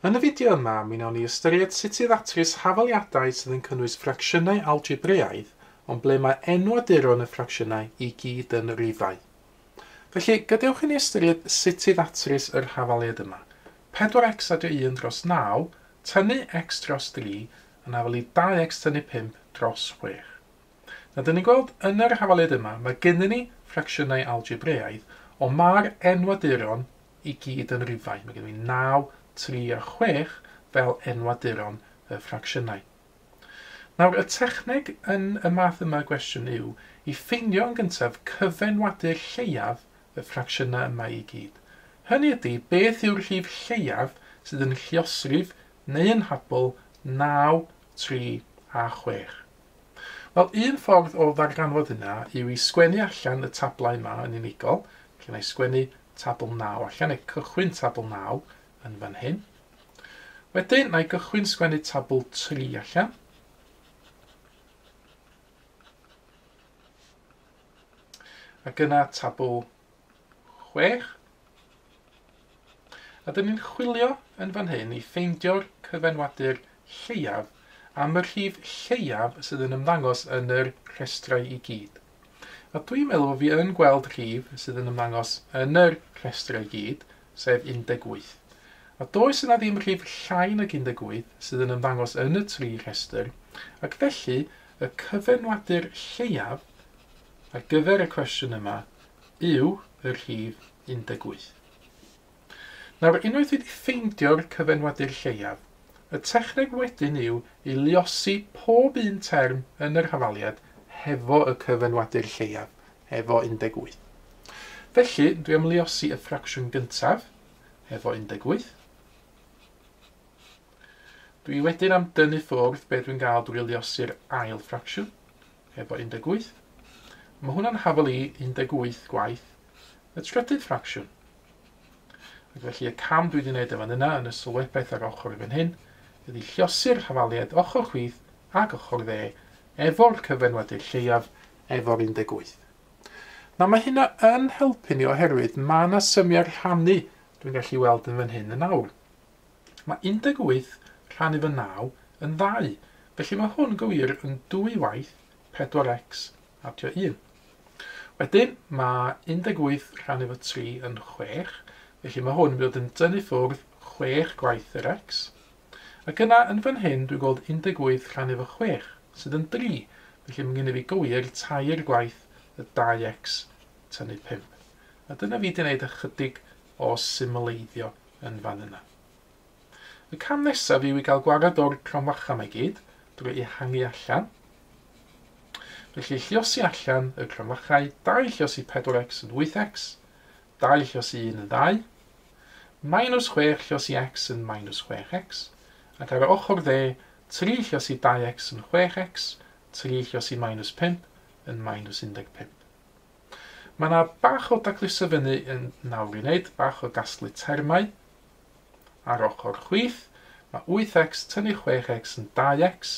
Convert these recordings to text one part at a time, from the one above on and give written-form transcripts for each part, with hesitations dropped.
Yn y fideo yma, mi wnawn ni ystyried sut i ddatrys hafaliadau sydd yn cynnwys ffracsiynau algebraidd, ond ble mae enwaduron y ffracsiynau i gyd yn rifau. Felly, gadewch i ni ystyried sut i ddatrys yr hafaliad yma. 4x adio 1 dros 9, tynnu x dros 3, yn afel i 2x tynnu 5 dros 6. Na, dyn ni'n gweld yn yr hafaliad yma, mae gennym ni ffracsiynau algebraidd, ond mae'r enwaduron i gyd yn rifau. Mae gennym ni 9, 3 a 6 fel enwaduron y ffracsiynau. Nawr, y techneg yn y math yma gwestiwn yw i ffeindio yn gyntaf cyfenwadur lleiaf y ffracsiynau yma i gyd. Hynny ydy, beth yw'r rhif lleiaf sydd yn lluosrif neu yn habl 9, 3 a 6. Wel, un ffordd o ddarganfod yna yw i sgwennu allan y tablau yma yn unigol. Felly, na i sgwennu tabl 9 allan, neu cychwyn tabl 9 yn fan hyn. Wedyn, na i gychwyn sgwennu tabl 3 allan. Ac yna tabl 6. A dyn ni'n chwilio yn fan hyn i ffeindio'r cyfenwadur lleiaf am y rhif lleiaf sydd yn ymddangos yn yr rhestrau i gyd. A dwi'n meddwl fi yn gweld rhif sydd yn ymddangos yn yr rhestrau i gyd, sef 18. A does yna ddim rhif llai nag 18 sydd yn ymddangos yn y tri rhestr, ac felly y cyfenwadur lleiaf ar gyfer y cwestiwn yma yw y rhif 18. Nawr, unwaith wedi ffeindio'r cyfenwadur lleiaf, y techneg wedyn yw i luosi pob un term yn yr hafaliad hefo y cyfenwadur lleiaf, hefo 18. Felly, dwi am luosi y ffracsiwn gyntaf, hefo 18. Dwi wedyn am dynnu ffwrdd beth dwi'n gael drwy luosi'r ail ffracsiwn, hefo 18. Mae hwnna'n hafel i 18 gwaith y trydydd ffracsiwn. Ac felly y cam dwi wedi gwneud efo yna yn y sylwebaeth ar ochr efo'n hyn, ydy lluosi'r hafaliad ochr chwith ac ochr dde efo'r cyfenwadur lleiaf efo'r 18. Na, mae hynna yn helpu ni oherwydd mae yna symiau rhannu dwi'n gallu weld yn fan hyn yn awr. Mae 18 rhannu fy 9 yn 2, felly mae hwn gywir yn 2 waith 4x adio 1. Wedyn, mae 18 rhannu fy 3 yn 6, felly mae hwn yn mynd yn dynnu ffwrdd 6 gwaith yr x. Ac yna, yn fan hyn, dwi'n gweld 18 rhannu fy 6, sydd yn 3, felly mae gen i fi gywir 2 gwaith y 2x tynnu 5. A dyna fi wedi gwneud ychydig o symleiddio yn fan yna. Y cam nesaf yw i gael gwared o'r cromfacha mae gyd drwy ehangu allan. Felly lluosi allan y cromfachau 2 lluosi 4x yn 8x, 2 lluosi 1 yn 2, minus 6 lluosi x yn minus 6x, ac ar y ochr dde 3 lluosi 2x yn 6x, 3 lluosi minus 5 yn minus 15. Mae yna bach o dacluso fyny yn nawr i wneud, bach o gasglu termau. Ar ochr chwith, mae 8x tynnu 6x yn 2x,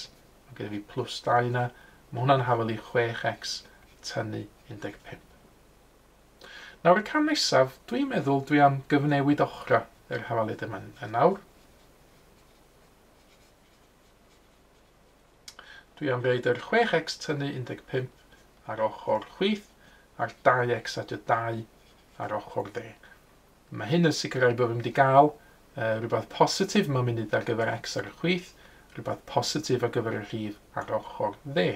mae gen i fi plus 2 yna, mae hwnna'n hafel i 6x tynnu 15. Nawr, y cam nesaf, dwi'n meddwl dwi am gyfnewid ochra yr hafaliad yma yn nawr. Dwi am roed yr 6x tynnu 15 ar ochr chwith, a'r 2x adio 2 ar ochr dde. Mae hyn yn sicrhau bod fi'n mynd i gael rhywbeth positif mae'n mynd ar gyfer x ar y chwith, rhywbeth positif ar gyfer y rhif ar ochr dde.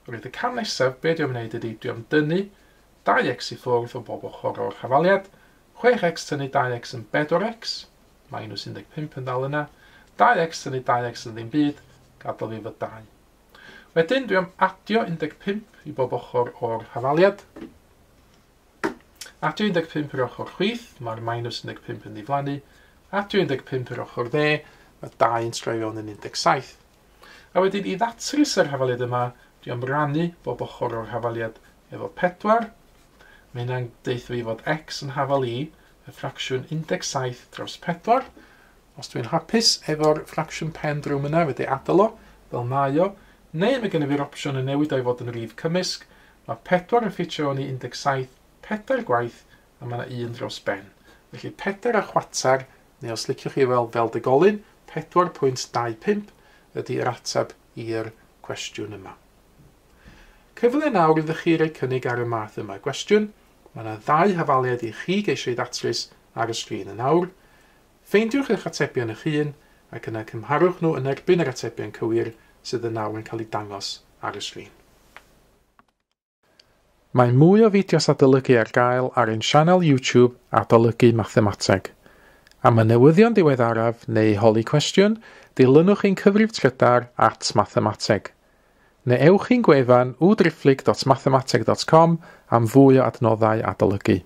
Roedd y cam nesaf, be dwi'n gwneud ydy, dwi'n dynnu 2x i ffwrdd o bob ochr o'r hafaliad, 6x tynnu 2x yn 4x, minus 15 yn dal yna, 2x tynnu 2x yn ddim byd, gadael fi fy 2. Wedyn, dwi am adio 15 i bob ochr o'r hafaliad. Adio 15 yr ochr chwith, mae'r minus 15 yn ddiflannu. Adio 15 yr ochr dde, mae 2 yn straeon yn 17. A wedyn, i ddatrys yr hafaliad yma, dwi am rannu bob ochr o'r hafaliad efo 4. Mae hynna'n deithio fi fod x yn hafel i y ffracsiwn 17 dros 4. Os dwi'n hapus efo'r ffracsiwn pen drwm yna, wedi adael o, fel mae o, neu mae gen i fi'r opsiwn yn newid o'i fod yn rhif cymysg, mae 4 yn ffitio yn 17, 4 gwaith, a mae yna 1 dros ben. Felly 4 a chwatar neu os liciwch chi weld fel degolyn, 4.25 ydy'r ateb i'r cwestiwn yma. Cyfle nawr iddo chi roi cynnig ar y math yma gwestiwn. Mae yna 2 hafaliad i chi geisio i ddatrys ar y sgrin yn awr. Ffeindiwch eich atebion eich hun ac yna cymharwch nhw yn erbyn yr atebion cywir sydd yn nawr yn cael ei dangos ar y sgrin. Mae mwy o fideos adolygu ar gael ar ein sianel YouTube Adolygu Mathemateg. Am y newyddion diweddaraf neu holi cwestiwn, dilynwch ein cyfrif trydar @mathemateg. Neu ewch i'n gwefan www.mathemateg.com am fwy o adnoddau adolygu.